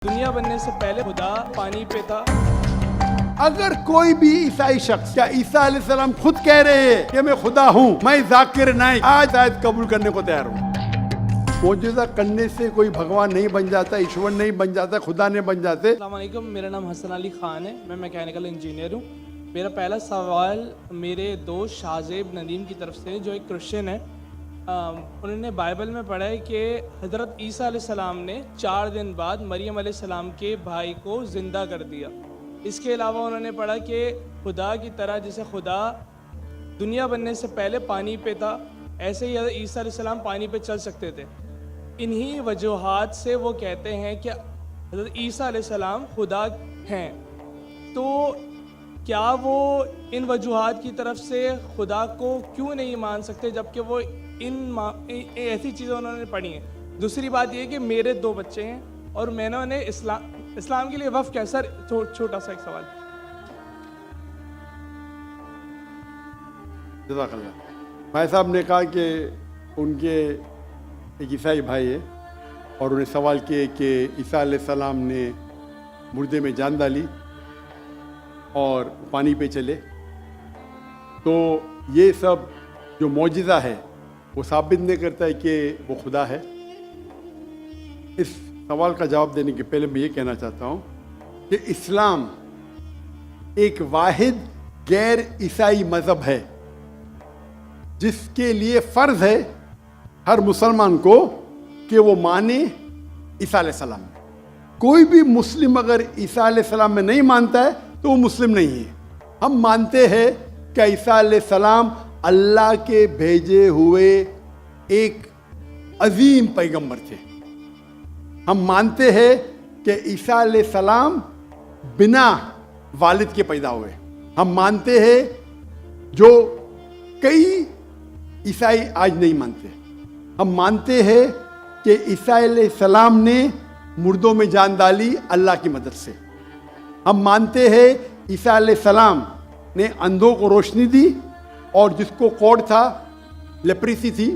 दुनिया बनने से पहले खुदा पानी पे था। अगर कोई भी ईसाई शख्स या ईसा अलैहिस्सलाम खुद कह रहे हैं कि मैं खुदा हूँ, मैं जाकिर नाइक, आज शायद कबूल करने को तैयार हूँ। मौजूदा करने से कोई भगवान नहीं बन जाता, ईश्वर नहीं बन जाता, खुदा नहीं बन जाते। अस्सलाम वालेकुम, मेरा नाम हसन अली खान है, मैं मैकेनिकल इंजीनियर हूँ। मेरा पहला सवाल मेरे दोस्त शाहजेब नदीम की तरफ से, जो एक क्रिश्चियन है। उन्होंने बाइबल में पढ़ा है कि हज़रत ईसा अलैहिस्सलाम ने 4 दिन बाद मरियम अलैहिस्सलाम के भाई को ज़िंदा कर दिया। इसके अलावा उन्होंने पढ़ा कि खुदा की तरह जैसे खुदा दुनिया बनने से पहले पानी पे था, ऐसे ही ईसा अलैहिस्सलाम पानी पे चल सकते थे। इन्हीं वजूहात से वो कहते हैं कि हज़रत ईसा अलैहिस्सलाम खुदा हैं। तो क्या वो इन वजूहात की तरफ से खुदा को क्यों नहीं मान सकते, जबकि वो ऐसी चीज़ें उन्होंने पढ़ी हैं। दूसरी बात ये कि मेरे 2 बच्चे हैं और मैंने उन्हें इस्लाम के लिए वफ़ किया। सर छोटा सा एक सवाल। जज़ाकल्लाह। भाई साहब ने कहा कि उनके एक ईसाई भाई है और उन्हें सवाल किए कि ईसा अलैहिस्सलाम ने मुर्दे में जान डाली और पानी पे चले, तो ये सब जो मौजिज़ा है वो साबित नहीं करता है कि वो खुदा है। इस सवाल का जवाब देने के पहले मैं ये कहना चाहता हूँ कि इस्लाम एक वाहिद गैर ईसाई मज़हब है जिसके लिए फ़र्ज़ है हर मुसलमान को कि वो माने ईसा अलैहिस्सलाम। कोई भी मुस्लिम अगर ईसा अलैहिस्सलाम में नहीं मानता है तो वो मुस्लिम नहीं है। हम मानते हैं कि ईसा अलैहिस्सलाम अल्लाह के भेजे हुए एक अजीम पैगंबर थे। हम मानते हैं कि ईसा अलैहिस्सलाम बिना वालिद के पैदा हुए। हम मानते हैं जो कई ईसाई आज नहीं मानते। हम मानते हैं कि ईसा अलैहिस्सलाम ने मुर्दों में जान डाली अल्लाह की मदद से। हम मानते हैं ईसा अलैहिस्सलाम ने अंधों को रोशनी दी और जिसको कोढ़ था, लेप्रेसी थी,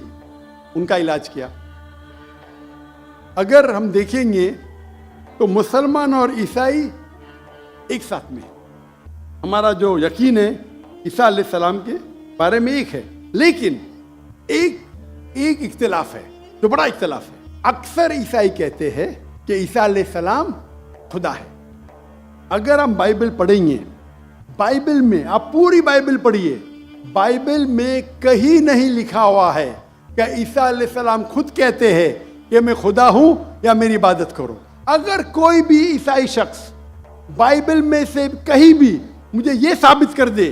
उनका इलाज किया। अगर हम देखेंगे तो मुसलमान और ईसाई एक साथ में, हमारा जो यकीन है ईसा अलैहिस्सलाम के बारे में एक है, लेकिन एक इख्तिलाफ है, जो बड़ा इख्तिलाफ है। अक्सर ईसाई कहते हैं कि ईसा अलैहिस्सलाम खुदा है। अगर हम बाइबल पढ़ेंगे, बाइबल में आप पूरी बाइबल पढ़िए, बाइबल में कहीं नहीं लिखा हुआ है कि ईसा अलैहिस्सलाम खुद कहते हैं कि मैं खुदा हूं या मेरी इबादत करो। अगर कोई भी ईसाई शख्स बाइबल में से कहीं भी मुझे ये साबित कर दे,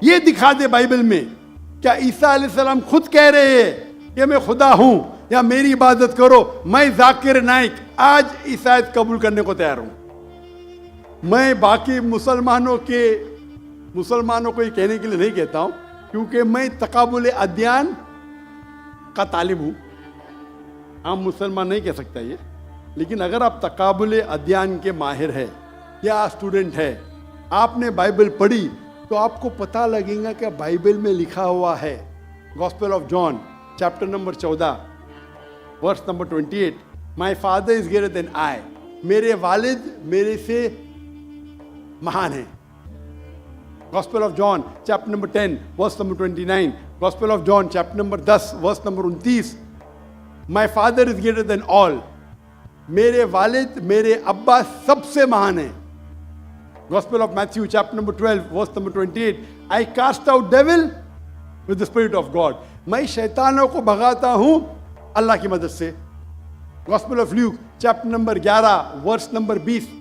ये दिखा दे बाइबल में क्या ईसा अलैहिस्सलाम खुद कह रहे हैं कि मैं खुदा हूं या मेरी इबादत करो, मैं जाकिर नाइक आज ईसाईयत कबूल करने को तैयार हूं। मैं बाकी मुसलमानों को ये कहने के लिए नहीं कहता हूं, क्योंकि मैं तकाबुल अदयान का तालिब हूं। आम मुसलमान नहीं कह सकता ये, लेकिन अगर आप तकाबुल अदयान के माहिर है या स्टूडेंट है, आपने बाइबल पढ़ी तो आपको पता लगेगा कि बाइबल में लिखा हुआ है, gospel of John chapter number 14 verse number 28, my father is greater than I, मेरे वालिद मेरे से महान है। Gospel of John chapter number 10 verse number 29, Gospel of John chapter number 10 verse number 29, my father is greater than all, मेरे वालिद मेरे अब्बा सबसे महान है। Gospel of Matthew chapter number 12 verse number 28, I cast out devil with the spirit of God, मैं शैतानों को भगाता हूँ अल्लाह की मदद से। Gospel of Luke chapter number 11 verse number 20,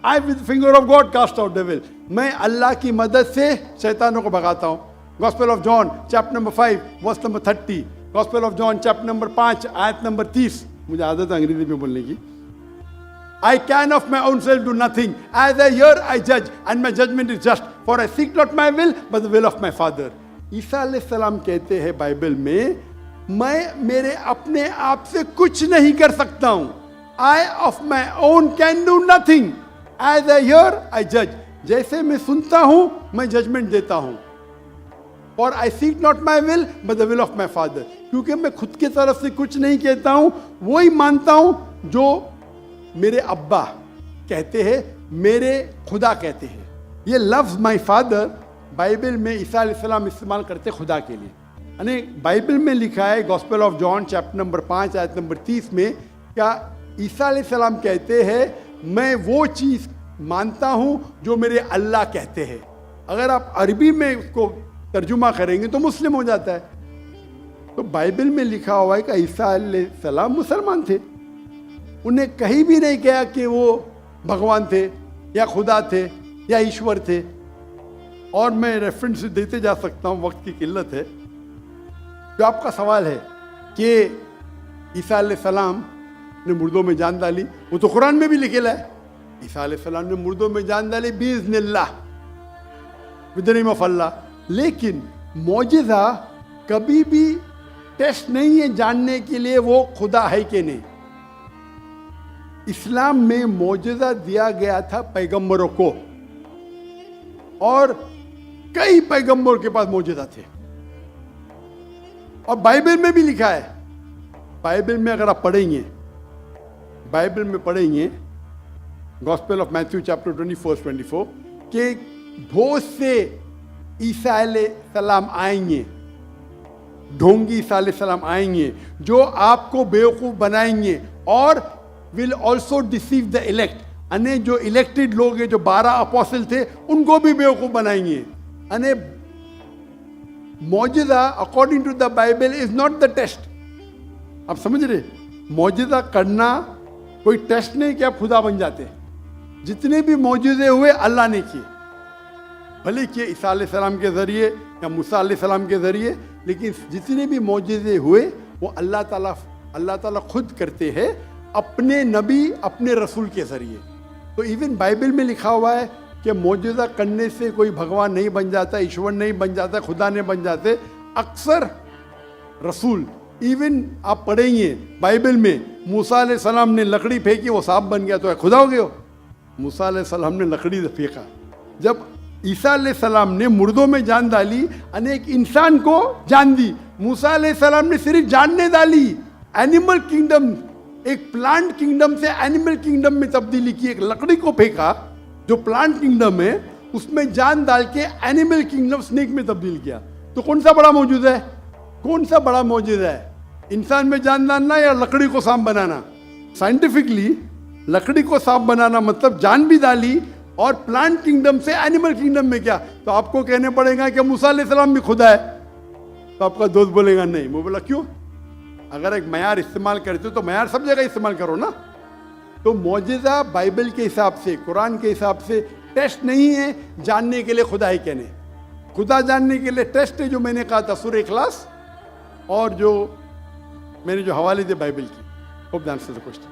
I with the finger of God cast out devil, मैं अल्लाह की मदद से शैतानों को भगाता हूँ। Gospel of John chapter number 5 verse number 30, Gospel of John chapter number 5 आयत नंबर 30, मुझे आदत है अंग्रेजी में बोलने की। I can of my own self do nothing, as I hear I judge and my judgment is just, for I seek not my will but the will of my Father। ईसा अलैहिस्सलाम कहते हैं बाइबल में, मैं मेरे अपने आप से कुछ नहीं कर सकता हूँ। I of my own can do nothing, as I hear I judge, जैसे मैं सुनता हूं मैं जजमेंट देता हूं। और I seek not my will but the will of my Father, क्योंकि मैं खुद की तरफ से कुछ नहीं कहता हूं, वही मानता हूं जो मेरे अब्बा कहते हैं मेरे खुदा कहते हैं। ये लफ्ज़ माय फादर बाइबल में ईसा अलैहिस्सलाम इस्तेमाल करते खुदा के लिए। यानी बाइबल में लिखा है gospel of John chapter number 5 आयत नंबर 30 में, क्या ईसा अलैहिस्सलाम कहते हैं मैं वो चीज़ मानता हूँ जो मेरे अल्लाह कहते हैं। अगर आप अरबी में उसको तर्जुमा करेंगे तो मुस्लिम हो जाता है। तो बाइबल में लिखा हुआ है कि ईसा अलैहिस्सलाम मुसलमान थे, उन्हें कहीं भी नहीं कहा कि वो भगवान थे या खुदा थे या ईश्वर थे। और मैं रेफरेंस देते जा सकता हूँ, वक्त की किल्लत है। जो आपका सवाल है कि ईसा अलैहिस्सलाम ने मुर्दों में जान डाली, वो तो कुरान में भी लिखेला है, ईसा अलैहिस्सलाम ने मुर्दों में जान डाली बिइज़्निल्लाह, विद द नेम ऑफ अल्लाह। लेकिन मौजिज़ा कभी भी टेस्ट नहीं है जानने के लिए वो खुदा है कि नहीं। इस्लाम में मौजिज़ा दिया गया था पैगंबरों को, और कई पैगंबरों के पास मौजिज़ा थे, और बाइबल में भी लिखा है। बाइबल में अगर आप पढ़ेंगे, बाइबल में पढ़ेंगे गॉस्पेल ऑफ मैथ्यू चैप्टर 24 कि बहुत से ईसा अलैहिस्सलाम आएंगे, ढोंगी ईसा अलैहिस्सलाम आएंगे जो आपको बेवकूफ़ बनाएंगे, और will also deceive the elect, अने जो इलेक्टेड लोग हैं, जो 12 अपोस्टल थे, उनको भी बेवकूफ़ बनाएंगे। अने मौजिज़ा according to the Bible is not the test. आप समझ रहे, मौजिज़ा करना कोई टेस्ट नहीं कि आप खुदा बन जाते। जितने भी मौजिज़े हुए अल्लाह ने किए, भले किए ईसा अलैहिस्सलाम के ज़रिए या मूसा अलैहिस्सलाम के ज़रिए, लेकिन जितने भी मौजिज़े हुए वो अल्लाह ताला खुद करते हैं अपने नबी, अपने रसूल के ज़रिए। तो इवन बाइबल में लिखा हुआ है कि मौजिज़ा करने से कोई भगवान नहीं बन जाता, ईश्वर नहीं बन जाता, खुदा नहीं बन जाते। अक्सर रसूल, इवन आप पढ़ेंगे बाइबल में, मूसा अलैहिस्सलाम ने लकड़ी फेंकी, वो सांप बन गया, तो खुदा हो गया। मूसा अलैहिस्सलाम ने लकड़ी फेंका। जब ईसा अलैहिस्सलाम ने मुर्दों में जान डाली, अनेक इंसान को जान दी। मूसा अलैहिस्सलाम ने सिर्फ जानने डाली, एनिमल किंगडम, एक प्लांट किंगडम से एनिमल किंगडम में तब्दीली की। एक लकड़ी को फेंका जो प्लांट किंगडम है, उसमें जान डाल के एनिमल किंगडम स्नेक में तब्दील किया। तो कौन सा बड़ा मौजूद है? कौन सा बड़ा मौजूद है? इंसान में जान डालना या लकड़ी को सांप बनाना? साइंटिफिकली लकड़ी को सांप बनाना मतलब जान भी डाली, और प्लांट किंगडम से एनिमल किंगडम में क्या? तो आपको कहने पड़ेगा कि मूसा अलैहिस्सलाम भी खुदा है। तो आपका दोस्त बोलेगा नहीं। मैं बोला क्यों? अगर एक मयार इस्तेमाल करते हो तो मयार सब जगह इस्तेमाल करो ना। तो मौजिज़ा बाइबल के हिसाब से, कुरान के हिसाब से टेस्ट नहीं है जानने के लिए खुदा है क्या नहीं। खुदा जानने के लिए टेस्ट है जो मैंने कहा था सूरह इखलास, और जो मैंने जो हवाले दिए बाइबल की। Hope that answers the question.